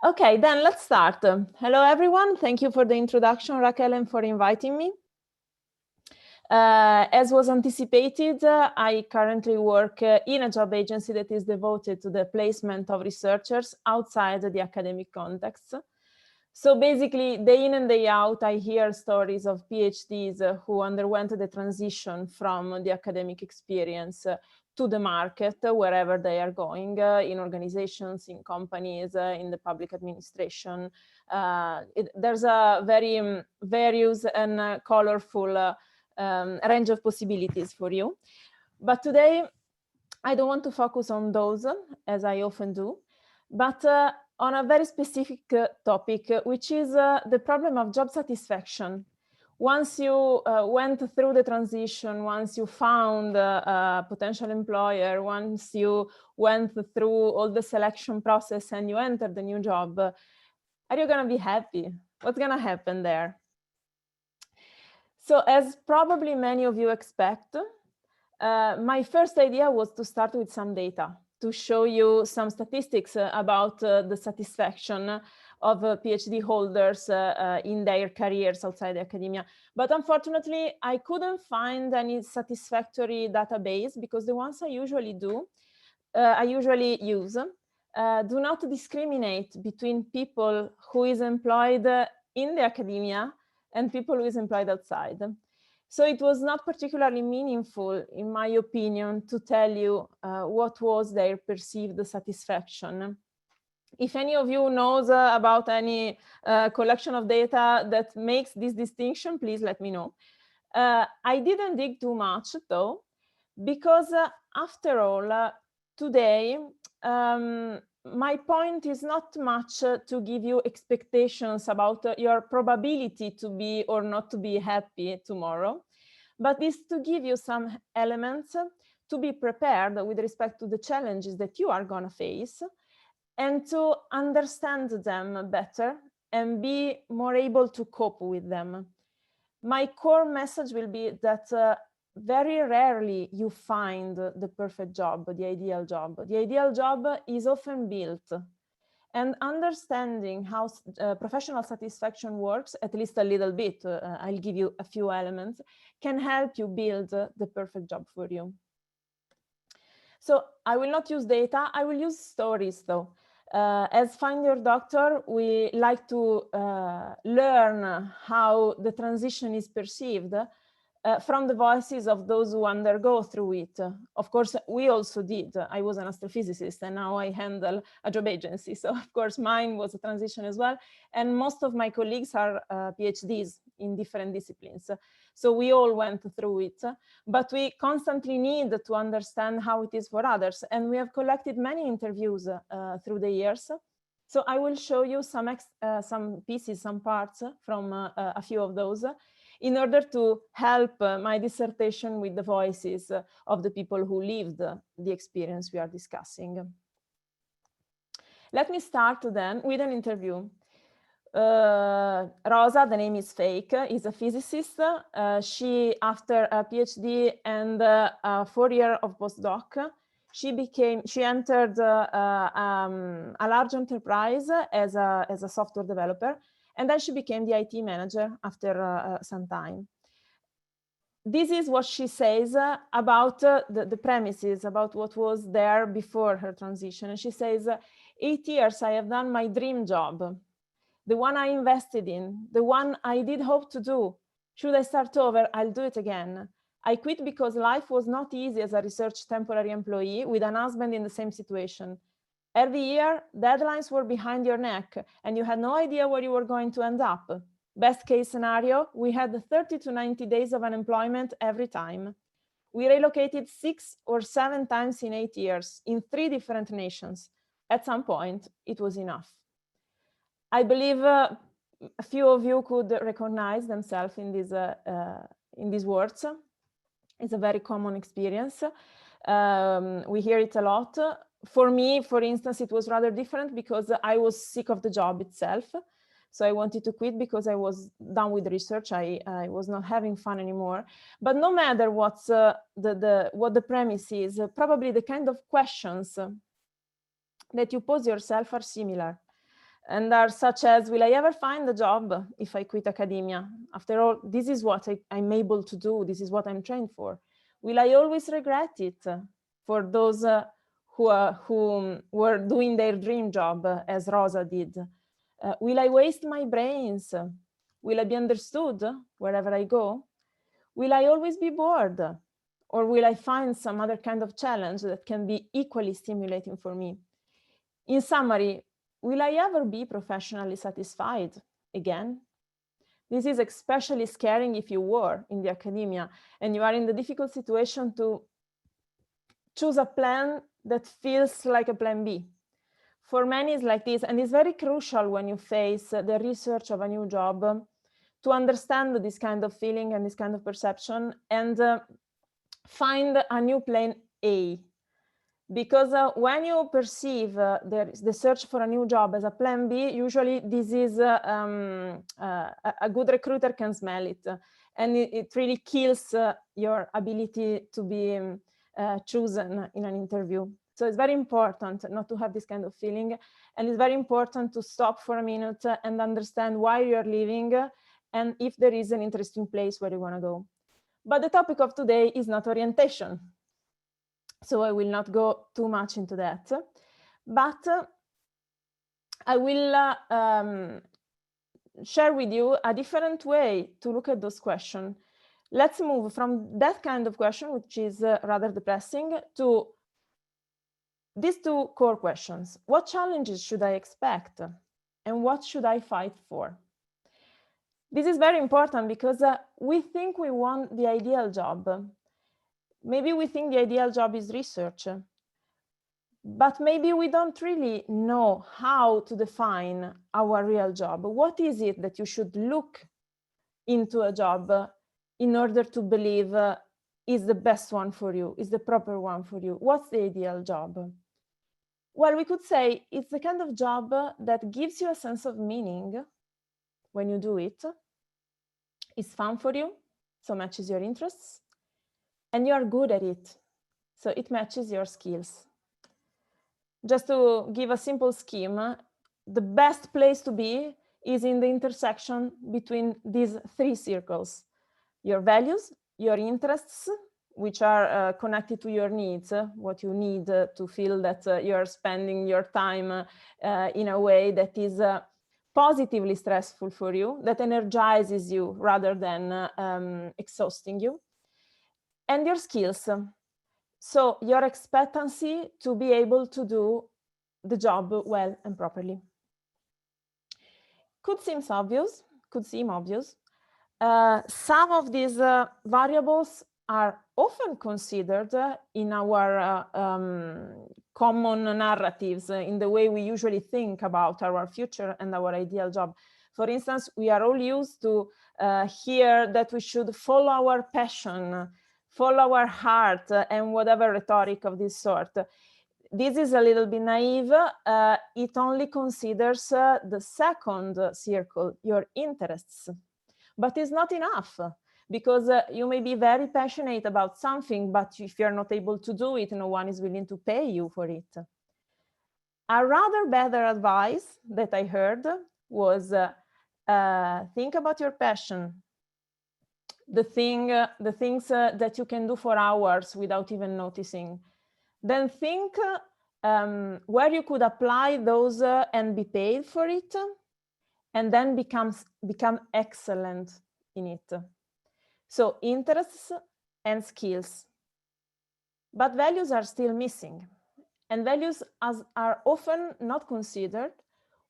Okay, then let's start. Hello, everyone. Thank you for the introduction, Raquel, and for inviting me. As was anticipated, I currently work in a job agency that is devoted to the placement of researchers outside the academic context. So basically, day in and day out, I hear stories of PhDs who underwent the transition from the academic experience to the market, wherever they are going, in organizations, in companies, in the public administration. There's a very various and colorful range of possibilities for you. But today, I don't want to focus on those, as I often do, but on a very specific topic, which is the problem of job satisfaction. Once you went through the transition, once you found a potential employer, once you went through all the selection process and you entered the new job, are you going to be happy? What's going to happen there? So as probably many of you expect, my first idea was to start with some data, to show you some statistics about the satisfaction of PhD holders in their careers outside academia. But unfortunately, I couldn't find any satisfactory database because the ones I usually use do not discriminate between people who is employed in the academia and people who is employed outside. So it was not particularly meaningful, in my opinion, to tell you what was their perceived satisfaction. If any of you knows about any collection of data that makes this distinction, please let me know. I didn't dig too much, though, because after all, today, my point is not much to give you expectations about your probability to be or not to be happy tomorrow, but is to give you some elements to be prepared with respect to the challenges that you are going to face and to understand them better and be more able to cope with them. My core message will be that very rarely you find the perfect job, the ideal job. The ideal job is often built. And understanding how professional satisfaction works, at least a little bit, I'll give you a few elements, can help you build the perfect job for you. So I will not use data, I will use stories though. As Find Your Doctor, we like to learn how the transition is perceived from the voices of those who undergo through it. Of course, we also did. I was an astrophysicist and now I handle a job agency. So of course, mine was a transition as well. And most of my colleagues are PhDs in different disciplines. So we all went through it, but we constantly need to understand how it is for others. And we have collected many interviews through the years. So I will show you some pieces, some parts from a few of those in order to help my dissertation with the voices of the people who lived the experience we are discussing. Let me start then with an interview. Rosa, the name is fake, is a physicist. She, after a PhD and a 4-year of postdoc, she entered a large enterprise as a software developer, and then she became the IT manager after some time. This is what she says about the premises, about what was there before her transition. And she says, 8 years I have done my dream job, the one I invested in, the one I did hope to do. Should I start over, I'll do it again. I quit because life was not easy as a research temporary employee with an husband in the same situation. Every year, deadlines were behind your neck and you had no idea where you were going to end up. Best case scenario, we had 30 to 90 days of unemployment every time. We relocated 6 or 7 times in 8 years in 3 different nations. At some point, it was enough. I believe a few of you could recognize themselves in these words. It's a very common experience. We hear it a lot. For me, for instance, it was rather different because I was sick of the job itself. So I wanted to quit because I was done with research. I was not having fun anymore. But no matter what the premise is, probably the kind of questions that you pose yourself are similar. and are such as, will I ever find a job if I quit academia? After all, this is what I'm able to do. This is what I'm trained for. Will I always regret it? For those who were doing their dream job, as Rosa did. Will I waste my brains? Will I be understood wherever I go? Will I always be bored? Or will I find some other kind of challenge that can be equally stimulating for me? In summary, will I ever be professionally satisfied again? This is especially scaring if you were in the academia and you are in the difficult situation to choose a plan that feels like a plan B. For many, it's like this, and it's very crucial when you face the research of a new job to understand this kind of feeling and this kind of perception and find a new plan A. Because when you perceive the search for a new job as a plan B, usually this is a good recruiter can smell it, and it really kills your ability to be chosen in an interview. So it's very important not to have this kind of feeling, and it's very important to stop for a minute and understand why you're leaving and if there is an interesting place where you want to go. But the topic of today is not orientation. So I will not go too much into that, but I will share with you a different way to look at those questions. Let's move from that kind of question, which is rather depressing, to these two core questions. What challenges should I expect? And what should I fight for? This is very important because we think we want the ideal job. Maybe we think the ideal job is research, but maybe we don't really know how to define our real job. What is it that you should look into a job in order to believe is the best one for you, is the proper one for you? What's the ideal job? Well, we could say it's the kind of job that gives you a sense of meaning when you do it. It's fun for you, so matches your interests, and you are good at it, so it matches your skills. Just to give a simple scheme, the best place to be is in the intersection between these three circles: your values, your interests, which are connected to your needs, what you need to feel that you're spending your time in a way that is positively stressful for you, that energizes you rather than exhausting you, and your skills. So your expectancy to be able to do the job well and properly. Could seem obvious. Some of these variables are often considered in our common narratives, in the way we usually think about our future and our ideal job. For instance, we are all used to hear that we should follow our passion, follow our heart, and whatever rhetoric of this sort. This is a little bit naive. It only considers the second circle, your interests. But it's not enough, because you may be very passionate about something, but if you're not able to do it, no one is willing to pay you for it. A rather better advice that I heard was think about your passion, the things that you can do for hours without even noticing. Then think where you could apply those and be paid for it, and then become excellent in it. So interests and skills. But values are still missing, and values are often not considered,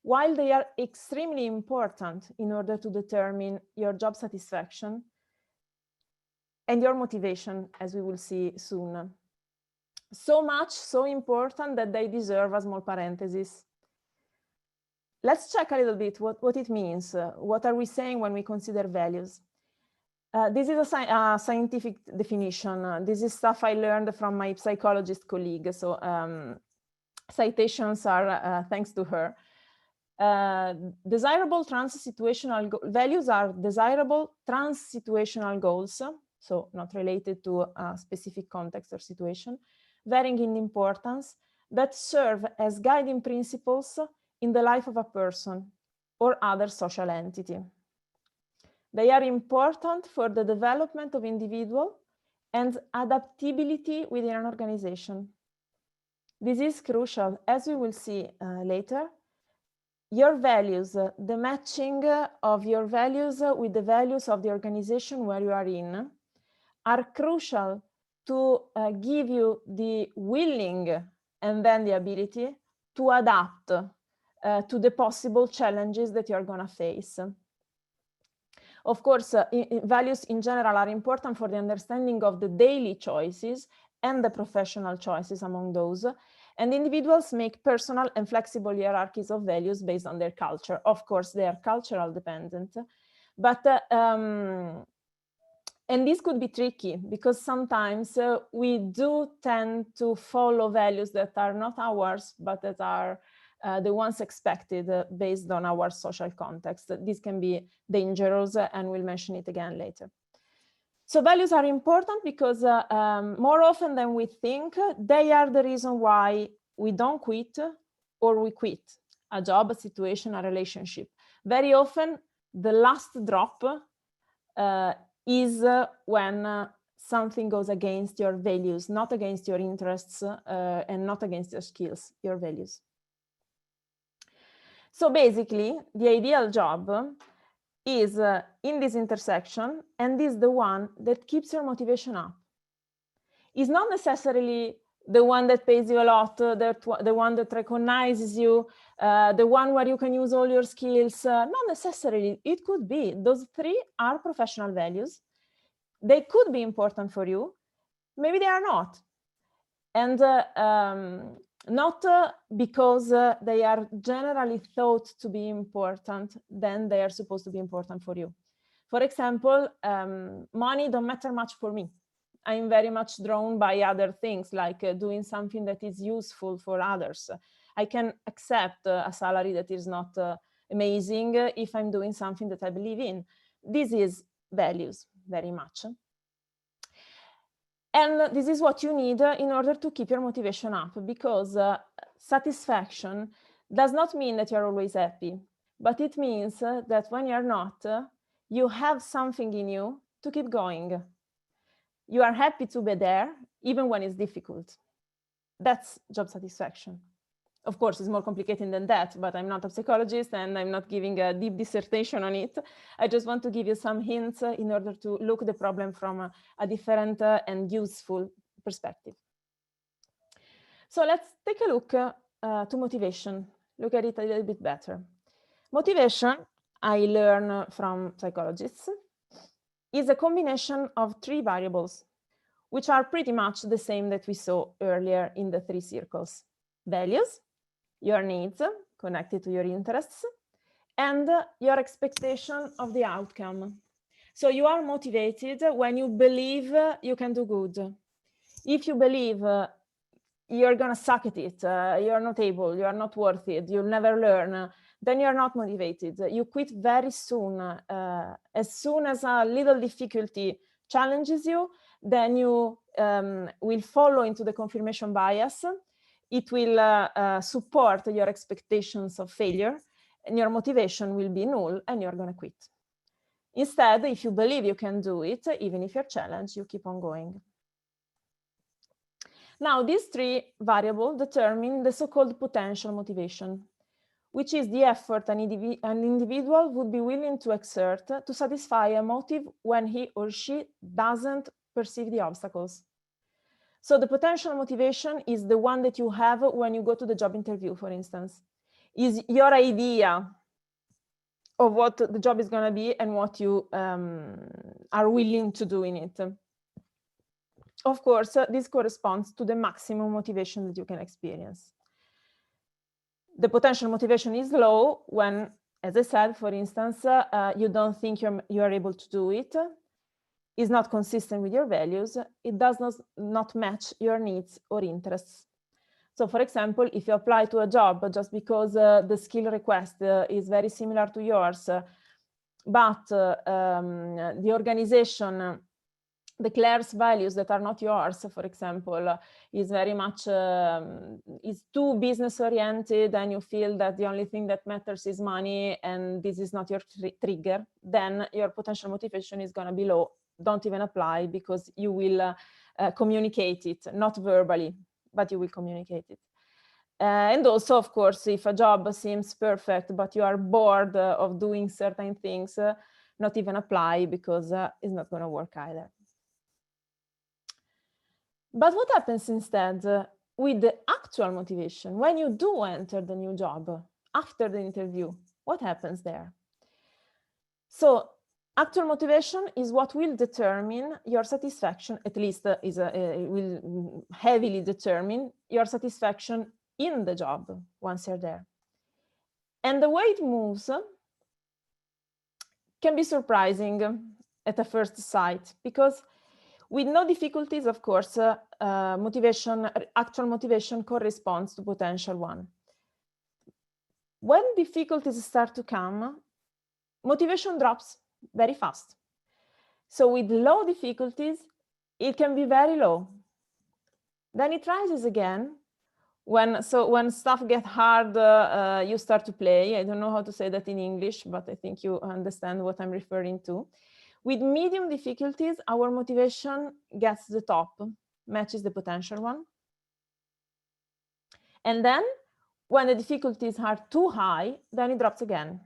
while they are extremely important in order to determine your job satisfaction and your motivation, as we will see soon. So much, so important that they deserve a small parenthesis. Let's check a little bit what it means. What are we saying when we consider values? This is a scientific definition. This is stuff I learned from my psychologist colleague. So citations are thanks to her. Desirable trans-situational values are desirable trans-situational goals, so not related to a specific context or situation, varying in importance, that serve as guiding principles in the life of a person or other social entity. They are important for the development of individual and adaptability within an organization. This is crucial, as we will see later. Your values, the matching of your values with the values of the organization where you are in, are crucial to give you the willing and then the ability to adapt to the possible challenges that you're going to face. Of course, values in general are important for the understanding of the daily choices and the professional choices among those. And individuals make personal and flexible hierarchies of values based on their culture. Of course, they are cultural dependent, but and this could be tricky because sometimes we do tend to follow values that are not ours, but that are the ones expected based on our social context. This can be dangerous, and we'll mention it again later. So values are important because more often than we think, they are the reason why we don't quit or we quit a job, a situation, a relationship. Very often, the last drop is when something goes against your values, not against your interests and not against your skills, your values. So basically, the ideal job is in this intersection, and is the one that keeps your motivation up. It's not necessarily the one that pays you a lot, the one that recognizes you, the one where you can use all your skills. Not necessarily. It could be. Those three are professional values. They could be important for you. Maybe they are not. And not because they are generally thought to be important, then they are supposed to be important for you. For example, money don't matter much for me. I'm very much drawn by other things, like doing something that is useful for others. I can accept a salary that is not amazing if I'm doing something that I believe in. This is values, very much. And this is what you need in order to keep your motivation up, because satisfaction does not mean that you're always happy, but it means that when you're not, you have something in you to keep going. You are happy to be there, even when it's difficult. That's job satisfaction. Of course, it's more complicated than that, but I'm not a psychologist and I'm not giving a deep dissertation on it. I just want to give you some hints in order to look at the problem from a different and useful perspective. So let's take a look to motivation, look at it a little bit better. Motivation, I learn from psychologists, is a combination of three variables, which are pretty much the same that we saw earlier in the three circles. Values, your needs connected to your interests, and your expectation of the outcome. So you are motivated when you believe you can do good. If you believe you're gonna suck at it, you're not able, you're not worth it, you'll never learn, then you're not motivated. You quit very soon. As soon as a little difficulty challenges you, then you will follow into the confirmation bias. It will support your expectations of failure, and your motivation will be null, and you're going to quit. Instead, if you believe you can do it, even if you're challenged, you keep on going. Now, these three variables determine the so-called potential motivation, which is the effort an individual would be willing to exert to satisfy a motive when he or she doesn't perceive the obstacles. So the potential motivation is the one that you have when you go to the job interview, for instance. Is your idea of what the job is going to be and what you are willing to do in it. Of course, this corresponds to the maximum motivation that you can experience. The potential motivation is low when, as I said, for instance, you don't think you are able to do it, is not consistent with your values, it does not match your needs or interests. So, for example, if you apply to a job just because the skill request is very similar to yours, but the organization declares values that are not yours, for example, is very much is too business oriented, and you feel that the only thing that matters is money, and this is not your trigger, then your potential motivation is going to be low. Don't even apply, because you will communicate it, not verbally, but you will communicate it. And also, of course, if a job seems perfect, but you are bored of doing certain things, not even apply, because it's not going to work either. But what happens instead with the actual motivation? When you do enter the new job after the interview, what happens there? So actual motivation is what will determine your satisfaction, at least will heavily determine your satisfaction in the job once you're there. And the way it moves can be surprising at a first sight, because with no difficulties, of course, actual motivation corresponds to potential one. When difficulties start to come, motivation drops very fast. So with low difficulties, it can be very low. Then it rises again. When stuff gets hard, you start to play. I don't know how to say that in English, but I think you understand what I'm referring to. With medium difficulties, our motivation gets the top, matches the potential one. And then when the difficulties are too high, then it drops again.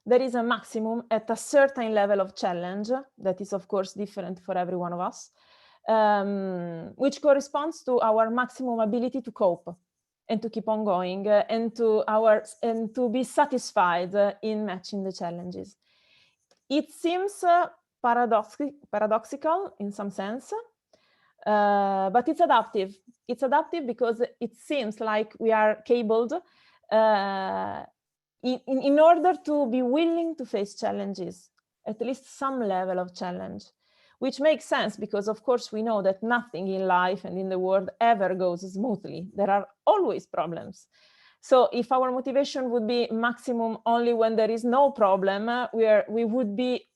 There is a maximum at a certain level of challenge that is, of course, different for every one of us, which corresponds to our maximum ability to cope and to keep on going and to be satisfied in matching the challenges. It seems paradoxical in some sense, but it's adaptive. It's adaptive because it seems like we are cabled in order to be willing to face challenges, at least some level of challenge, which makes sense because, of course, we know that nothing in life and in the world ever goes smoothly. There are always problems. So if our motivation would be maximum only when there is no problem, we would be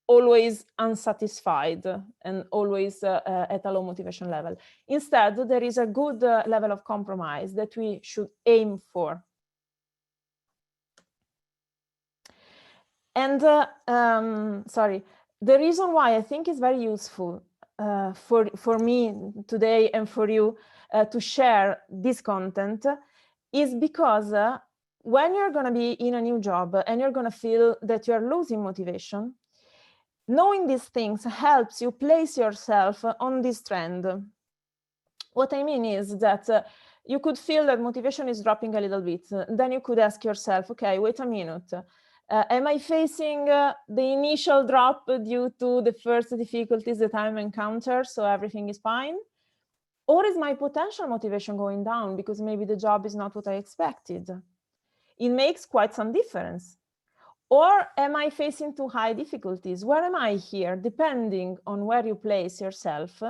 always unsatisfied and always at a low motivation level. Instead, there is a good level of compromise that we should aim for. And the reason why I think it's very useful for me today and for you to share this content is because when you're going to be in a new job and you're going to feel that you're losing motivation, knowing these things helps you place yourself on this trend. What I mean is that you could feel that motivation is dropping a little bit. Then you could ask yourself, okay, wait a minute. Am I facing the initial drop due to the first difficulties that I'm encountered, so everything is fine? Or is my potential motivation going down because maybe the job is not what I expected? It makes quite some difference. Or am I facing too high difficulties? Where am I here? Depending on where you place yourself,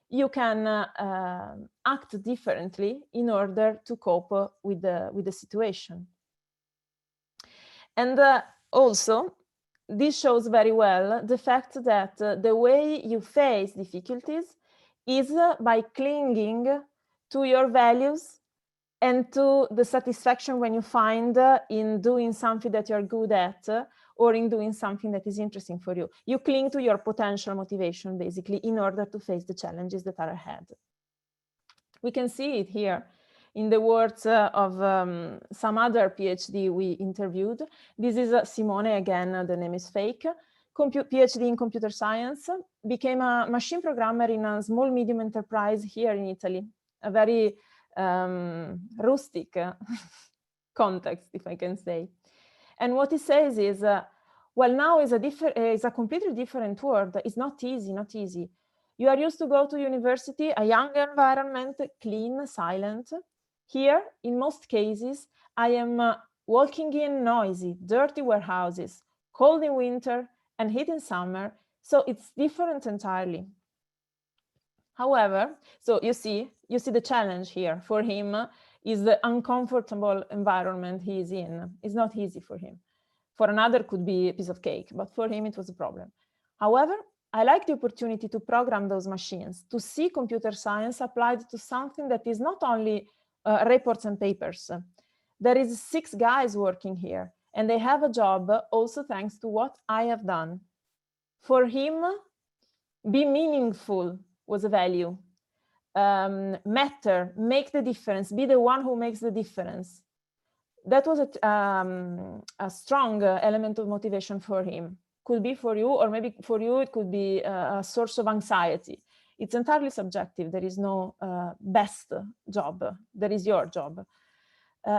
you can act differently in order to cope with the situation. And also, this shows very well the fact that the way you face difficulties is by clinging to your values and to the satisfaction when you find in doing something that you're good at or in doing something that is interesting for you. You cling to your potential motivation, basically, in order to face the challenges that are ahead. We can see it here in the words of some other PhD we interviewed. This is Simone, again, the name is fake, PhD in computer science, became a machine programmer in a small medium enterprise here in Italy, a very rustic context, if I can say. And what he says is, well, now is a completely different world. It's not easy, not easy. You are used to go to university, a young environment, clean, silent. Here, in most cases, I am walking in noisy, dirty warehouses, cold in winter and heat in summer. So it's different entirely. However, so you see the challenge here for him is the uncomfortable environment he is in. It's not easy for him. For another, could be a piece of cake, but for him, it was a problem. However, I like the opportunity to program those machines, to see computer science applied to something that is not only reports and papers. There is 6 guys working here, and they have a job also thanks to what I have done. For him, be meaningful was a value. Matter, make the difference, be the one who makes the difference. That was a strong element of motivation for him. Could be for you, or maybe for you it could be a source of anxiety. It's entirely subjective. There is no best job. There is your job.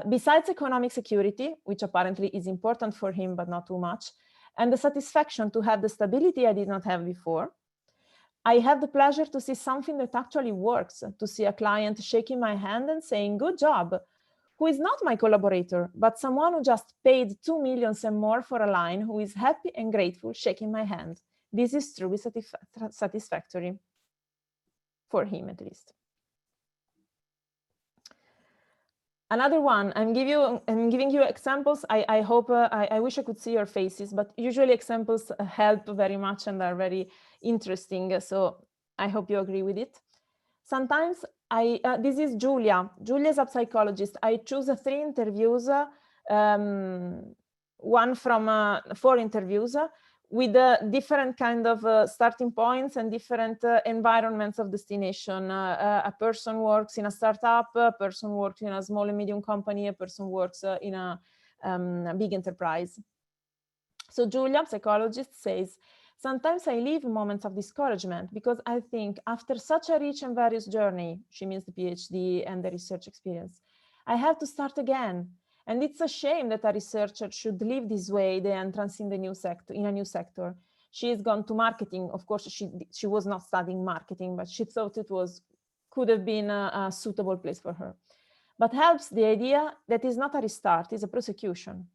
Besides economic security, which apparently is important for him, but not too much, and the satisfaction to have the stability I did not have before, I have the pleasure to see something that actually works, to see a client shaking my hand and saying, good job, who is not my collaborator, but someone who just paid 2 million and more for a line, who is happy and grateful, shaking my hand. This is truly satisfactory, for him at least. Another one, I'm giving you examples. I hope, I wish I could see your faces, but usually examples help very much and are very interesting. So I hope you agree with it. Sometimes this is Julia. Julia is a psychologist. I choose 3 interviews, one from 4 interviews with different kind of starting points and different environments of destination. A person works in a startup, a person works in a small and medium company, a person works in a big enterprise. So Julia, psychologist, says, sometimes I live moments of discouragement because I think after such a rich and various journey, she means the PhD and the research experience, I have to start again. And it's a shame that a researcher should live this way, the entrance in the new sector, in a new sector. She has gone to marketing. Of course, she was not studying marketing, but she thought it could have been a suitable place for her. But helps the idea that is not a restart, it's a prosecution.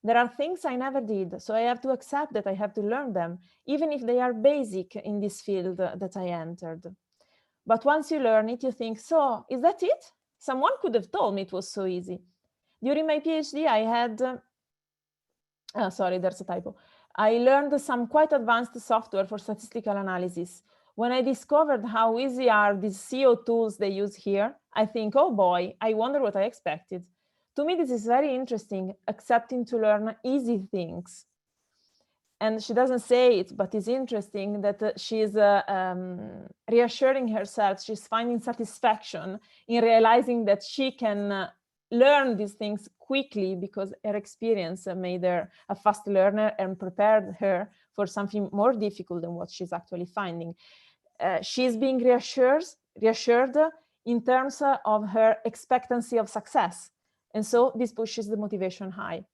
There are things I never did, so I have to accept that I have to learn them, even if they are basic in this field that I entered. But once you learn it, you think, so is that it? Someone could have told me it was so easy. During my PhD, I had, sorry, there's a typo. I learned some quite advanced software for statistical analysis. When I discovered how easy are these SEO tools they use here, I think, oh boy, I wonder what I expected. To me, this is very interesting, accepting to learn easy things. And she doesn't say it, but it's interesting that she's reassuring herself. She's finding satisfaction in realizing that she can learn these things quickly because her experience made her a fast learner and prepared her for something more difficult than what she's actually finding. She's being reassured in terms of her expectancy of success. And so this pushes the motivation high.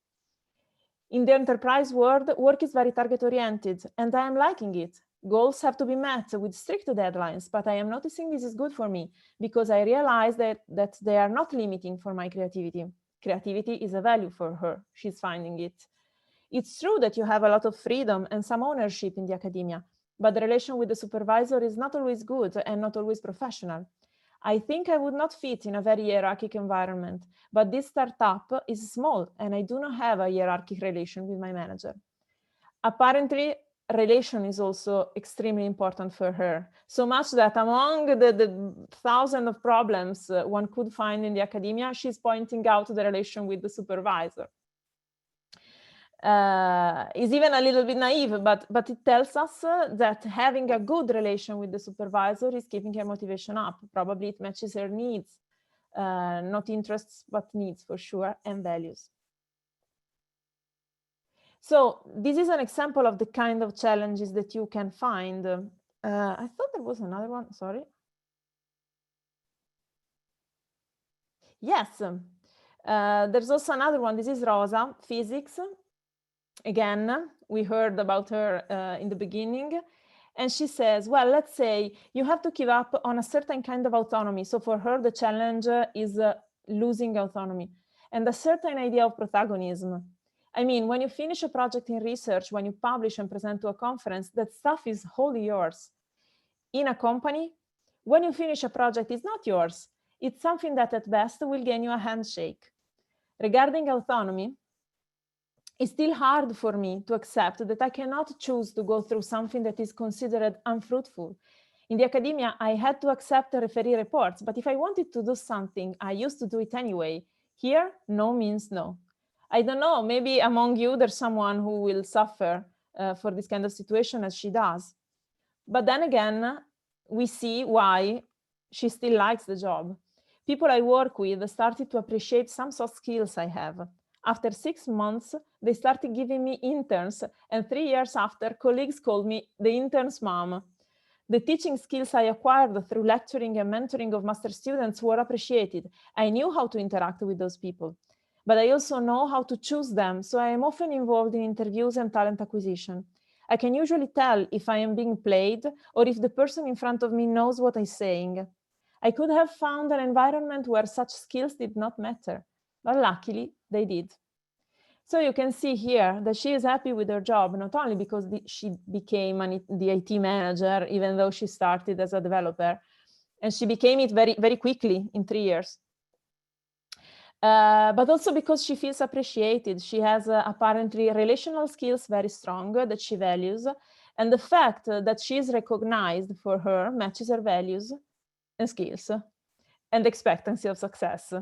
In the enterprise world, work is very target-oriented, and I am liking it. Goals have to be met with strict deadlines, but I am noticing this is good for me because I realize that they are not limiting for my creativity. Creativity is a value for her. She's finding it. It's true that you have a lot of freedom and some ownership in the academia, but the relation with the supervisor is not always good and not always professional. I think I would not fit in a very hierarchic environment, but this startup is small and I do not have a hierarchic relation with my manager. Apparently, relation is also extremely important for her, so much that among the thousands of problems one could find in the academia, she's pointing out the relation with the supervisor. Is even a little bit naive, but it tells us that having a good relation with the supervisor is keeping her motivation up. Probably it matches her needs, not interests, but needs for sure, and values. So this is an example of the kind of challenges that you can find. I thought there was another one, sorry. Yes, there's also another one. This is Rosa, physics. Again, we heard about her in the beginning, and she says, well, let's say you have to give up on a certain kind of autonomy. So for her, the challenge is losing autonomy and a certain idea of protagonism. I mean, when you finish a project in research, when you publish and present to a conference, that stuff is wholly yours. In a company, when you finish a project, it's not yours. It's something that at best will gain you a handshake. Regarding autonomy, it's still hard for me to accept that I cannot choose to go through something that is considered unfruitful. In the academia, I had to accept the referee reports, but if I wanted to do something, I used to do it anyway. Here, no means no. I don't know, maybe among you, there's someone who will suffer for this kind of situation as she does. But then again, we see why she still likes the job. People I work with started to appreciate some soft skills I have. After 6 months, they started giving me interns, and 3 years after, colleagues called me the intern's mom. The teaching skills I acquired through lecturing and mentoring of master students were appreciated. I knew how to interact with those people, but I also know how to choose them, so I am often involved in interviews and talent acquisition. I can usually tell if I am being played or if the person in front of me knows what I'm saying. I could have found an environment where such skills did not matter, but luckily they did. So you can see here that she is happy with her job, not only because she became the IT manager, even though she started as a developer, and she became it very, very quickly in 3 years. But also because she feels appreciated. She has apparently relational skills very strong that she values. And the fact that she is recognized for her matches her values and skills and expectancy of success,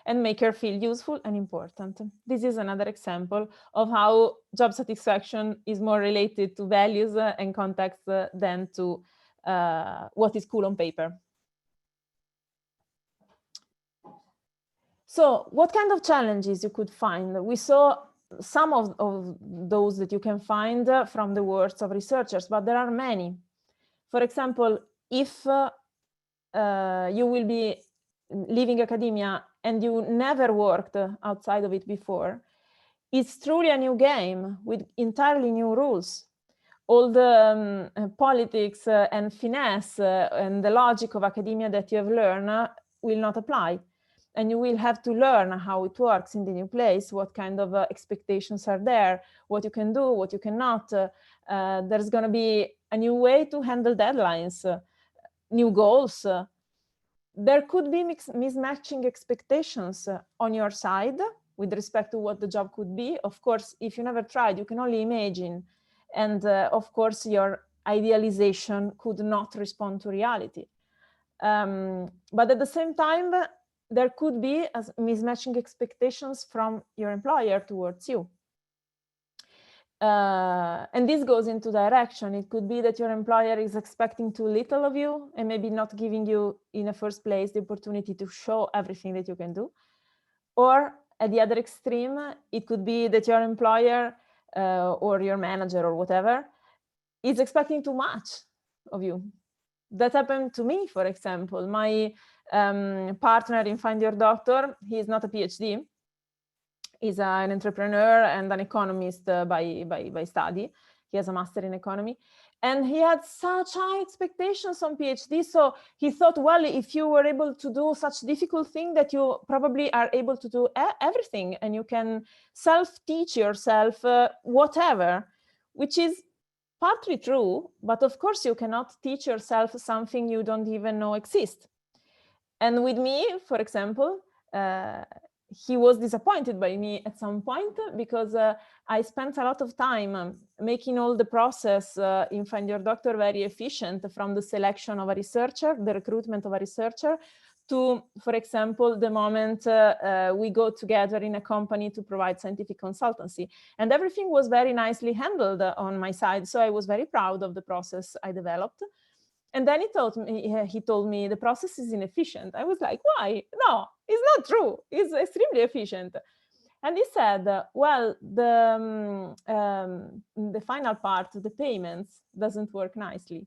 and make her feel useful and important. This is another example of how job satisfaction is more related to values and context than to what is cool on paper. So what kind of challenges you could find? We saw some of those that you can find from the words of researchers, but there are many. For example, if you will be leaving academia and you never worked outside of it before, it's truly a new game with entirely new rules. All the politics and finesse and the logic of academia that you have learned will not apply. And you will have to learn how it works in the new place, what kind of expectations are there, what you can do, what you cannot. There's going to be a new way to handle deadlines, new goals. There could be mismatching expectations on your side with respect to what the job could be. Of course, if you never tried, you can only imagine. And of course, your idealization could not respond to reality. But at the same time, there could be mismatching expectations from your employer towards you. And this goes into direction. It could be that your employer is expecting too little of you and maybe not giving you in the first place the opportunity to show everything that you can do. Or at the other extreme, it could be that your employer or your manager or whatever is expecting too much of you. That happened to me, for example. My partner in Find Your Doctor, he's not a PhD. He's an entrepreneur and an economist by study. He has a master in economy. And he had such high expectations on PhD. So he thought, well, if you were able to do such difficult thing, that you probably are able to do everything and you can self-teach yourself whatever, which is partly true, but of course you cannot teach yourself something you don't even know exists. And with me, for example, he was disappointed by me at some point because I spent a lot of time making all the process in Find Your Doctor very efficient, from the selection of a researcher, the recruitment of a researcher, to, for example, the moment we go together in a company to provide scientific consultancy. And everything was very nicely handled on my side. So I was very proud of the process I developed. And then he told me the process is inefficient. I was like, why? No, it's not true. It's extremely efficient. And he said, well, the final part, the payments, doesn't work nicely.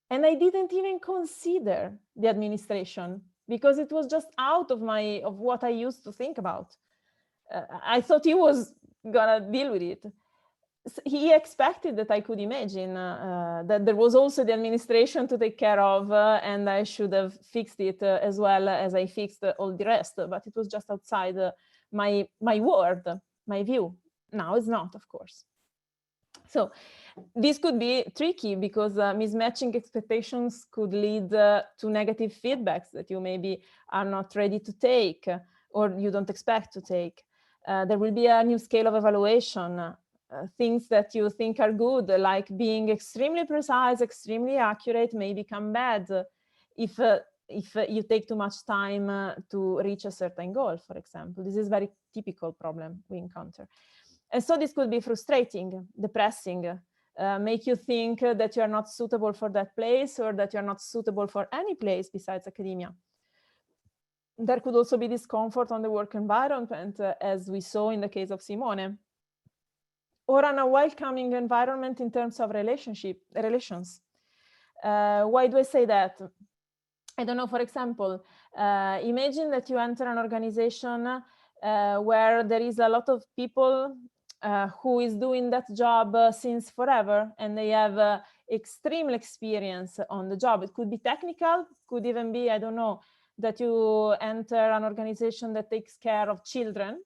And I didn't even consider the administration because it was just out of what I used to think about. I thought he was gonna deal with it. He expected that I could imagine that there was also the administration to take care of, and I should have fixed it as well as I fixed all the rest, but it was just outside my world, my view. Now it's not, of course. So this could be tricky because mismatching expectations could lead to negative feedbacks that you maybe are not ready to take or you don't expect to take. There will be a new scale of evaluation. Things that you think are good, like being extremely precise, extremely accurate, may become bad if you take too much time to reach a certain goal, for example. This is a very typical problem we encounter. And so this could be frustrating, depressing, make you think that you are not suitable for that place, or that you are not suitable for any place besides academia. There could also be discomfort on the work environment, as we saw in the case of Simone, or an unwelcoming environment in terms of relations. Why do I say that? I don't know, for example, imagine that you enter an organization where there is a lot of people who is doing that job since forever, and they have extreme experience on the job. It could be technical, could even be, I don't know, that you enter an organization that takes care of children,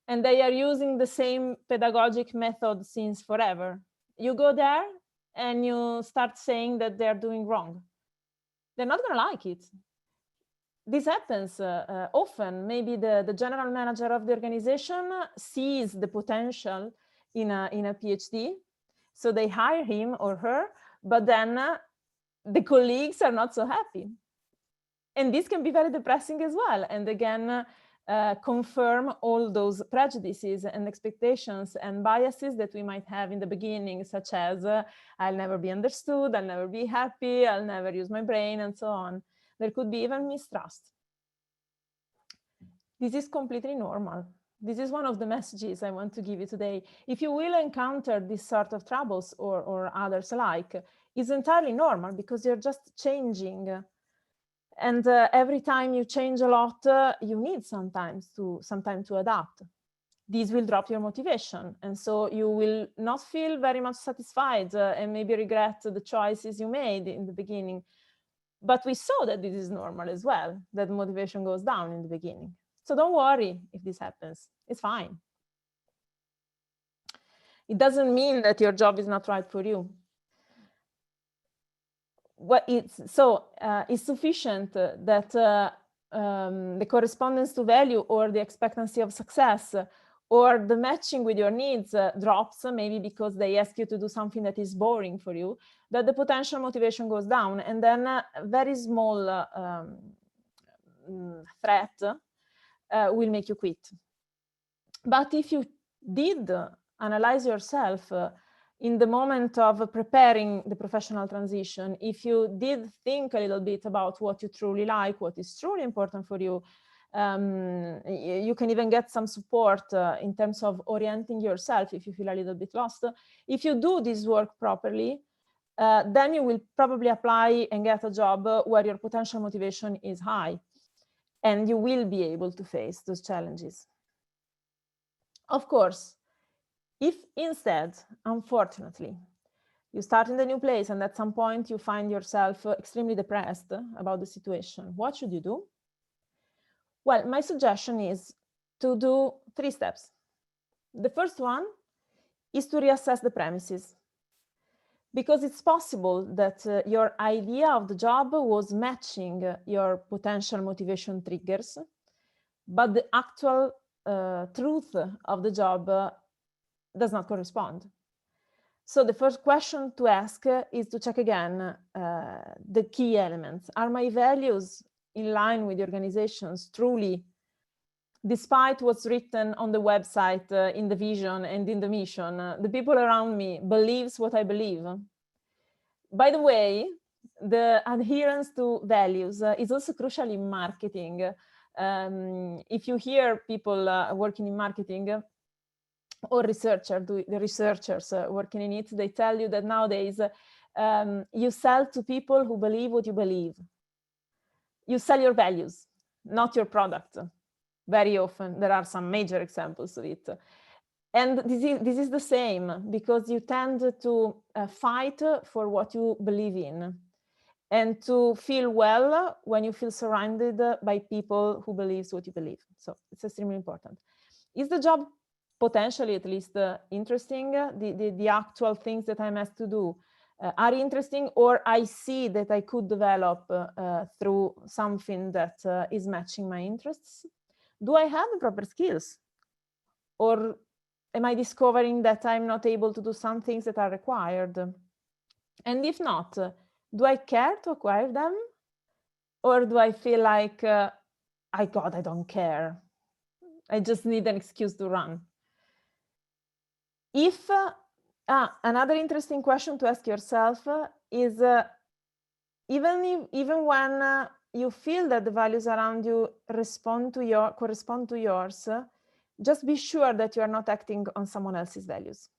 and they are using the same pedagogic method since forever. You go there and you start saying that they're doing wrong. They're not going to like it. This happens often. Maybe the general manager of the organization sees the potential in a PhD, so they hire him or her, but then the colleagues are not so happy. And this can be very depressing as well. And again, confirm all those prejudices and expectations and biases that we might have in the beginning, such as I'll never be understood, I'll never be happy, I'll never use my brain, and so on. There could be even mistrust. This is completely normal. This is one of the messages I want to give you today. If you will encounter this sort of troubles or others alike, it's entirely normal, because you're just changing. And every time you change a lot, you need some time to adapt. This will drop your motivation. And so you will not feel very much satisfied and maybe regret the choices you made in the beginning. But we saw that this is normal as well, that motivation goes down in the beginning. So don't worry if this happens, it's fine. It doesn't mean that your job is not right for you. It's sufficient that the correspondence to value or the expectancy of success or the matching with your needs drops, maybe because they ask you to do something that is boring for you, that the potential motivation goes down, and then a very small threat will make you quit. But if you did analyze yourself in the moment of preparing the professional transition, if you did think a little bit about what you truly like, what is truly important for you, you can even get some support in terms of orienting yourself if you feel a little bit lost. If you do this work properly, then you will probably apply and get a job where your potential motivation is high, and you will be able to face those challenges. Of course, if instead, unfortunately, you start in the new place and at some point you find yourself extremely depressed about the situation, what should you do? Well, my suggestion is to do 3 steps. The first one is to reassess the premises, because it's possible that your idea of the job was matching your potential motivation triggers, but the actual truth of the job does not correspond. So the first question to ask is to check again the key elements. Are my values in line with the organization's truly, despite what's written on the website, in the vision and in the mission? The people around me believes what I believe. By the way, the adherence to values is also crucial in marketing. If you hear people working in marketing, or the researchers working in it, they tell you that nowadays you sell to people who believe what you believe. You sell your values, not your product. Very often, there are some major examples of it. And this is the same, because you tend to fight for what you believe in, and to feel well when you feel surrounded by people who believes what you believe. So it's extremely important. Is the job potentially, at least, interesting? The actual things that I'm asked to do are interesting, or I see that I could develop through something that is matching my interests? Do I have the proper skills? Or am I discovering that I'm not able to do some things that are required? And if not, do I care to acquire them? Or do I feel like, I don't care. I just need an excuse to run. If, another interesting question to ask yourself is, even when you feel that the values around you correspond to yours, just be sure that you are not acting on someone else's values.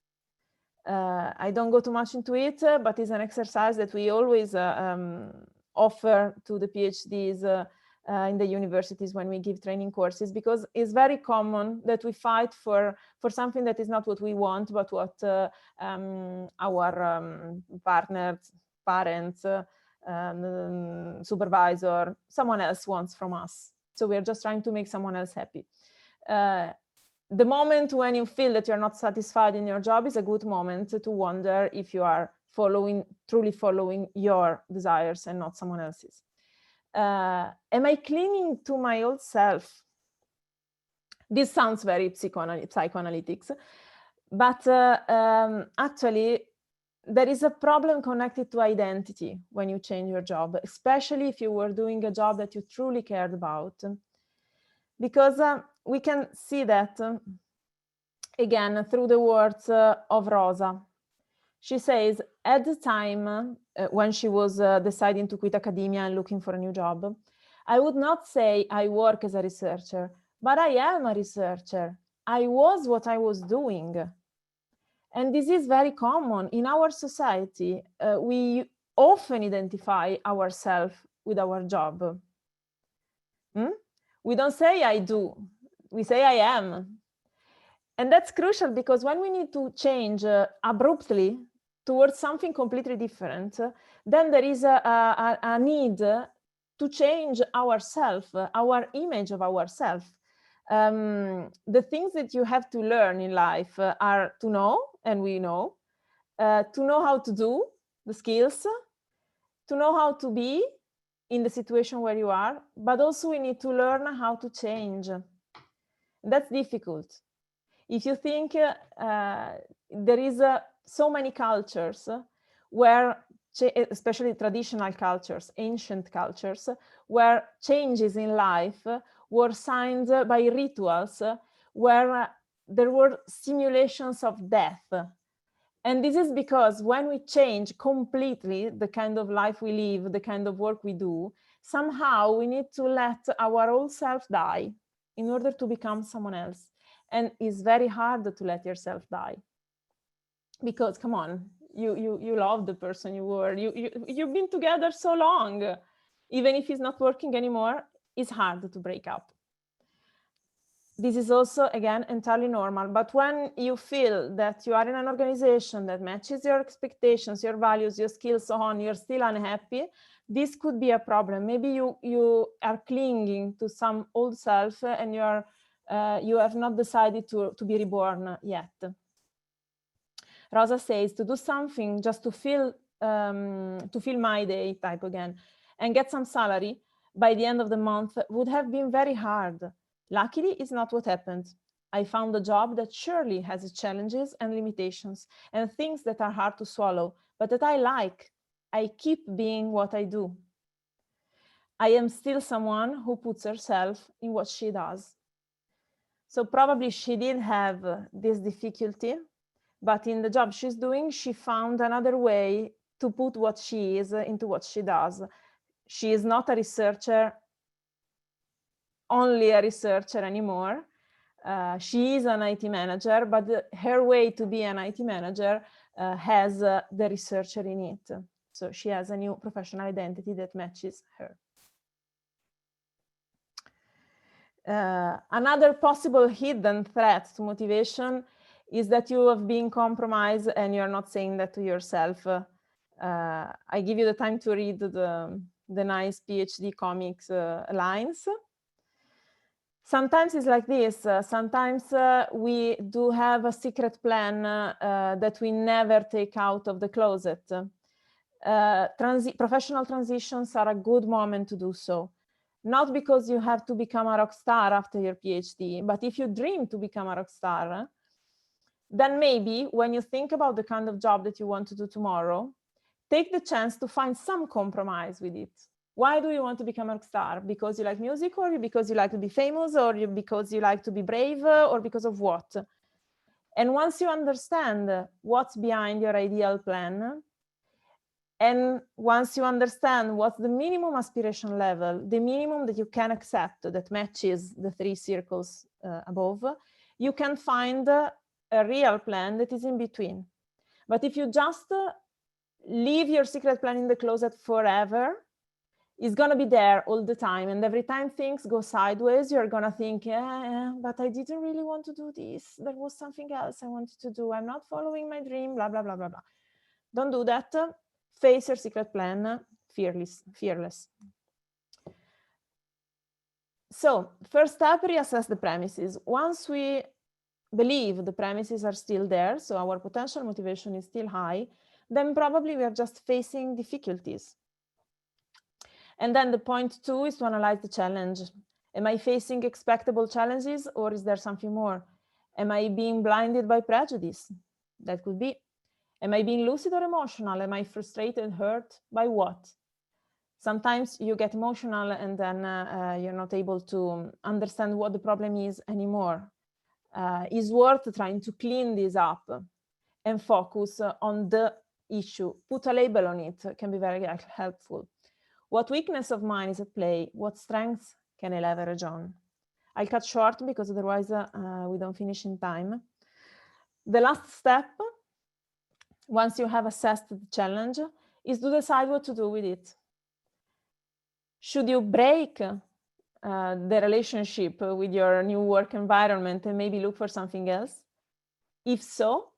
I don't go too much into it, but it's an exercise that we always offer to the PhDs in the universities when we give training courses, because it's very common that we fight for something that is not what we want, but what our partners, parents, supervisor, someone else wants from us. So we're just trying to make someone else happy. The moment when you feel that you're not satisfied in your job is a good moment to wonder if you are truly following your desires and not someone else's. Am I clinging to my old self? This sounds very psychoanalytics, but actually there is a problem connected to identity when you change your job, especially if you were doing a job that you truly cared about. Because we can see that, again, through the words of Rosa. She says, at the time when she was deciding to quit academia and looking for a new job, I would not say I work as a researcher, but I am a researcher. I was what I was doing. And this is very common in our society. We often identify ourselves with our job. We don't say I do, we say I am. And that's crucial, because when we need to change abruptly towards something completely different, then there is a need to change ourselves, our image of ourselves. The things that you have to learn in life are to know, and we know, to know how to do the skills, to know how to be in the situation where you are, but also we need to learn how to change. That's difficult. If you think there is so many cultures where, especially traditional cultures, ancient cultures, where changes in life were signed by rituals, where there were simulations of death. And this is because when we change completely the kind of life we live, the kind of work we do, somehow we need to let our old self die in order to become someone else. And it's very hard to let yourself die, because come on, you love the person you were, you've been together so long. Even if it's not working anymore, it's hard to break up. This is also, again, entirely normal. But when you feel that you are in an organization that matches your expectations, your values, your skills, so on, you're still unhappy, this could be a problem. Maybe you are clinging to some old self, and you have not decided to be reborn yet. Rosa says, to do something just to fill my day, type again, and get some salary by the end of the month would have been very hard. Luckily, it's not what happened. I found a job that surely has its challenges and limitations and things that are hard to swallow, but that I like. I keep being what I do. I am still someone who puts herself in what she does. So probably she did have this difficulty, but in the job she's doing, she found another way to put what she is into what she does. She is not a researcher, only a researcher anymore. She is an IT manager, but her way to be an IT manager has the researcher in it. So she has a new professional identity that matches her. Another possible hidden threat to motivation is that you have been compromised and you're not saying that to yourself. I give you the time to read the nice PhD comics lines. Sometimes it's like this. Sometimes we do have a secret plan that we never take out of the closet. Professional transitions are a good moment to do so. not because you have to become a rock star after your PhD, but if you dream to become a rock star, then maybe when you think about the kind of job that you want to do tomorrow, take the chance to find some compromise with it. Why do you want to become a rock star? Because you like music, or because you like to be famous, or because you like to be brave, or because of what? And once you understand what's behind your ideal plan, and once you understand what's the minimum aspiration level, the minimum that you can accept that matches the 3 circles above, you can find a real plan that is in between. But if you just leave your secret plan in the closet forever, it's going to be there all the time. And every time things go sideways, you're going to think, yeah, but I didn't really want to do this. There was something else I wanted to do. I'm not following my dream, blah, blah, blah, blah, blah. Don't do that. Face your secret plan, fearless. So first step, reassess the premises. Once we believe the premises are still there, so our potential motivation is still high, then probably we are just facing difficulties. And then the point 2 is to analyze the challenge. Am I facing expectable challenges, or is there something more? Am I being blinded by prejudice? That could be. Am I being lucid or emotional? Am I frustrated, hurt? By what? Sometimes you get emotional and then you're not able to understand what the problem is anymore. It's worth trying to clean this up and focus on the issue. Put a label on it can be very helpful. What weakness of mine is at play? What strengths can I leverage on? I'll cut short because otherwise we don't finish in time. The last step, once you have assessed the challenge, is to decide what to do with it. Should you break the relationship with your new work environment and maybe look for something else? If so,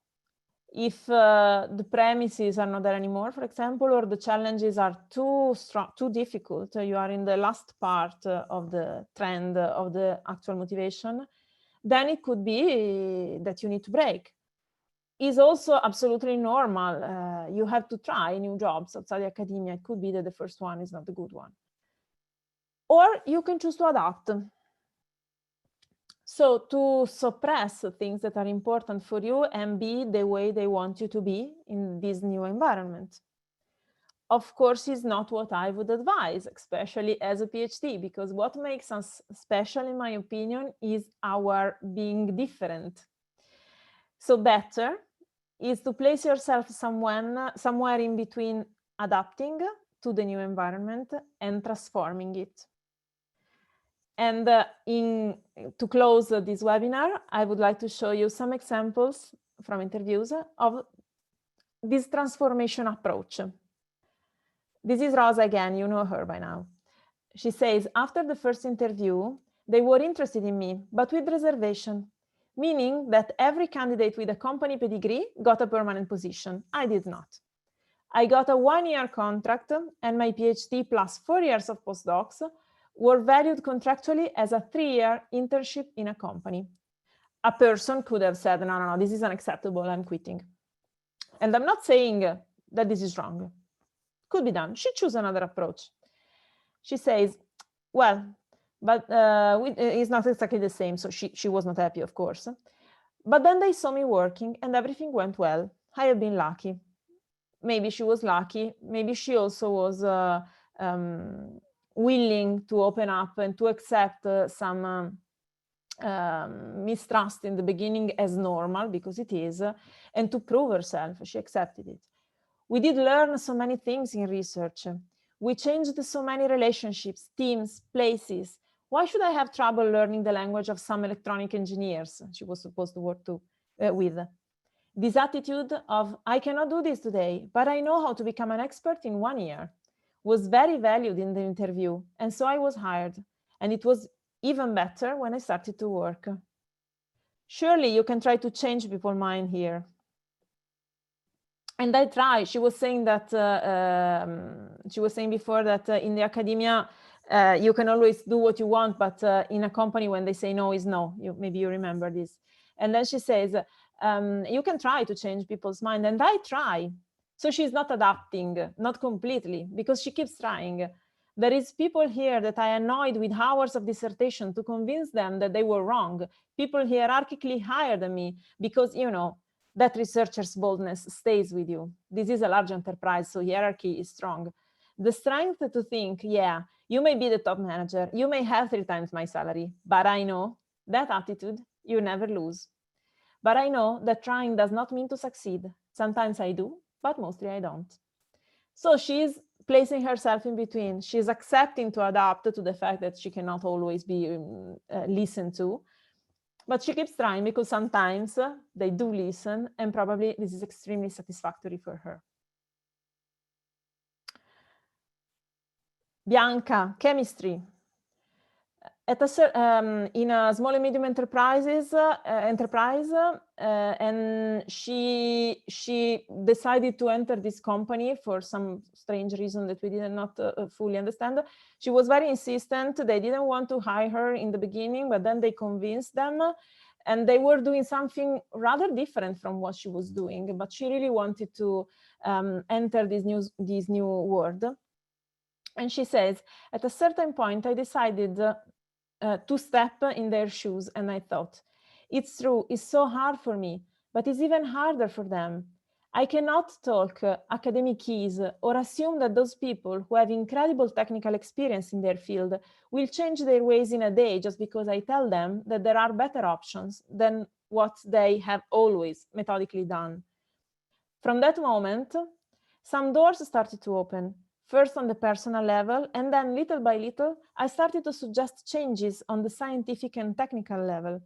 if the premises are not there anymore, for example, or the challenges are too strong, too difficult, you are in the last part of the trend of the actual motivation, then it could be that you need to break. Is also absolutely normal. You have to try new jobs outside the academia. It could be that the first one is not the good one. Or you can choose to adapt. So to suppress things that are important for you and be the way they want you to be in this new environment. Of course, is not what I would advise, especially as a PhD, because what makes us special, in my opinion, is our being different. So better is to place yourself somewhere in between adapting to the new environment and transforming it. And to close this webinar, I would like to show you some examples from interviews of this transformation approach. This is Rosa again, you know her by now. She says, after the first interview, they were interested in me, but with reservation, meaning that every candidate with a company pedigree got a permanent position. I did not. I got a 1-year contract, and my PhD plus 4 years of postdocs were valued contractually as a 3-year internship in a company. A person could have said, no, this is unacceptable, I'm quitting. And I'm not saying that this is wrong. Could be done. She chose another approach. She says, well, but it's not exactly the same. So she was not happy, of course. But then they saw me working and everything went well. I have been lucky. Maybe she was lucky. Maybe she also was willing to open up and to accept some mistrust in the beginning as normal, because it is, and to prove herself. She accepted it. We did learn so many things in research. We changed so many relationships, teams, places. Why should I have trouble learning the language of some electronic engineers she was supposed to work with? This attitude of, I cannot do this today, but I know how to become an expert in 1 year, was very valued in the interview. And so I was hired. And it was even better when I started to work. Surely you can try to change people's mind here. And I try. She was saying that she was saying before that in the academia you can always do what you want, but in a company when they say no is no. Maybe you remember this. And then she says you can try to change people's mind, and I try. So she's not adapting, not completely, because she keeps trying. There is people here that I annoyed with hours of dissertation to convince them that they were wrong. People hierarchically higher than me because, you know, that researcher's boldness stays with you. This is a large enterprise, so hierarchy is strong. The strength to think, yeah, you may be the top manager, you may have 3 times my salary, but I know that attitude you never lose. But I know that trying does not mean to succeed. Sometimes I do, but mostly I don't. So she's placing herself in between. She's accepting to adapt to the fact that she cannot always be listened to. But she keeps trying because sometimes they do listen, and probably this is extremely satisfactory for her. Bianca, chemistry. In a small and medium enterprise, and she decided to enter this company for some strange reason that we did not fully understand. She was very insistent. They didn't want to hire her in the beginning, but then they convinced them, and they were doing something rather different from what she was doing. But she really wanted to enter this new world. And she says, at a certain point, I decided to step in their shoes, and I thought, it's true, it's so hard for me, but it's even harder for them. I cannot talk academic keys or assume that those people who have incredible technical experience in their field will change their ways in a day just because I tell them that there are better options than what they have always methodically done. From that moment, some doors started to open. First on the personal level, and then little by little, I started to suggest changes on the scientific and technical level.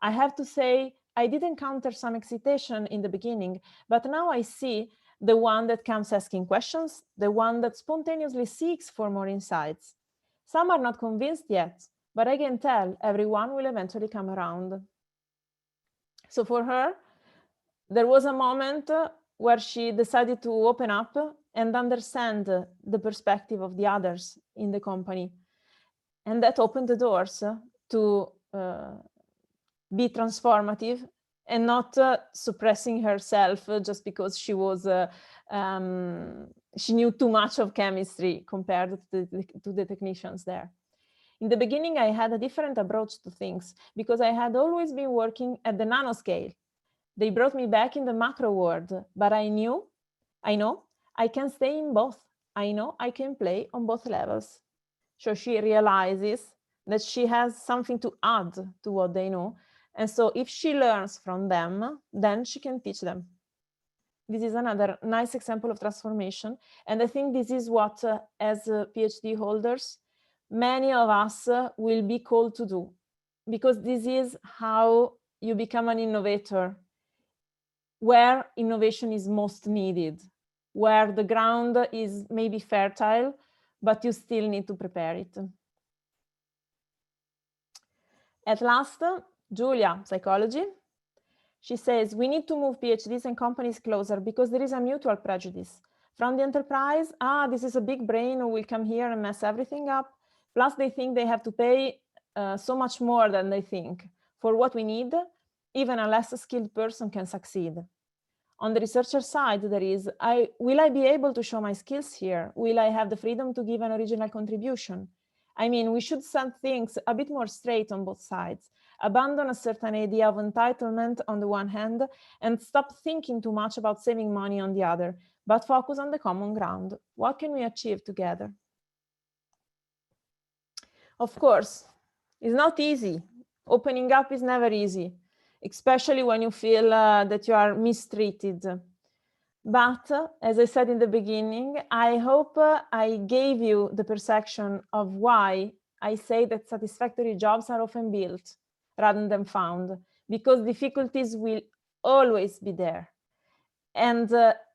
I have to say, I did encounter some hesitation in the beginning, but now I see the one that comes asking questions, the one that spontaneously seeks for more insights. Some are not convinced yet, but I can tell everyone will eventually come around. So for her, there was a moment where she decided to open up and understand the perspective of the others in the company. And that opened the doors to be transformative and not suppressing herself just because she was she knew too much of chemistry compared to the technicians there. In the beginning, I had a different approach to things because I had always been working at the nanoscale. They brought me back in the macro world, but I know I can stay in both. I know I can play on both levels. So she realizes that she has something to add to what they know. And so if she learns from them, then she can teach them. This is another nice example of transformation. And I think this is what, as PhD holders, many of us will be called to do, because this is how you become an innovator, where innovation is most needed, where the ground is maybe fertile, but you still need to prepare it. At last, Julia, psychology. She says, we need to move PhDs and companies closer because there is a mutual prejudice. From the enterprise, this is a big brain who will come here and mess everything up. Plus they think they have to pay so much more than they think. For what we need, even a less skilled person can succeed. On the researcher side, there is, will I be able to show my skills here? Will I have the freedom to give an original contribution? I mean, we should set things a bit more straight on both sides, abandon a certain idea of entitlement on the one hand, and stop thinking too much about saving money on the other, but focus on the common ground. What can we achieve together? Of course, it's not easy. Opening up is never easy, especially when you feel that you are mistreated. But as I said in the beginning, I hope I gave you the perception of why I say that satisfactory jobs are often built rather than found, because difficulties will always be there. And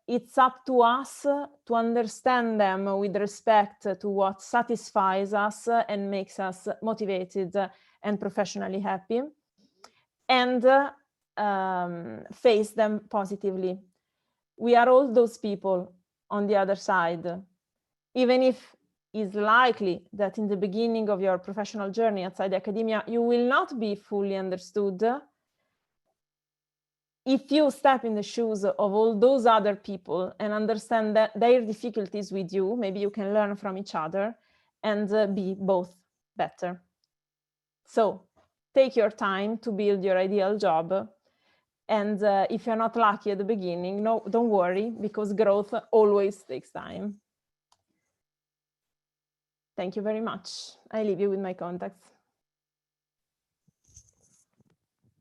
it's up to us to understand them with respect to what satisfies us and makes us motivated and professionally happy, and face them positively. We are all those people on the other side. Even if it's likely that in the beginning of your professional journey outside academia, you will not be fully understood, if you step in the shoes of all those other people and understand that their difficulties with you, maybe you can learn from each other, and be both better. So take your time to build your ideal job. And if you're not lucky at the beginning, no, don't worry, because growth always takes time. Thank you very much. I leave you with my contacts.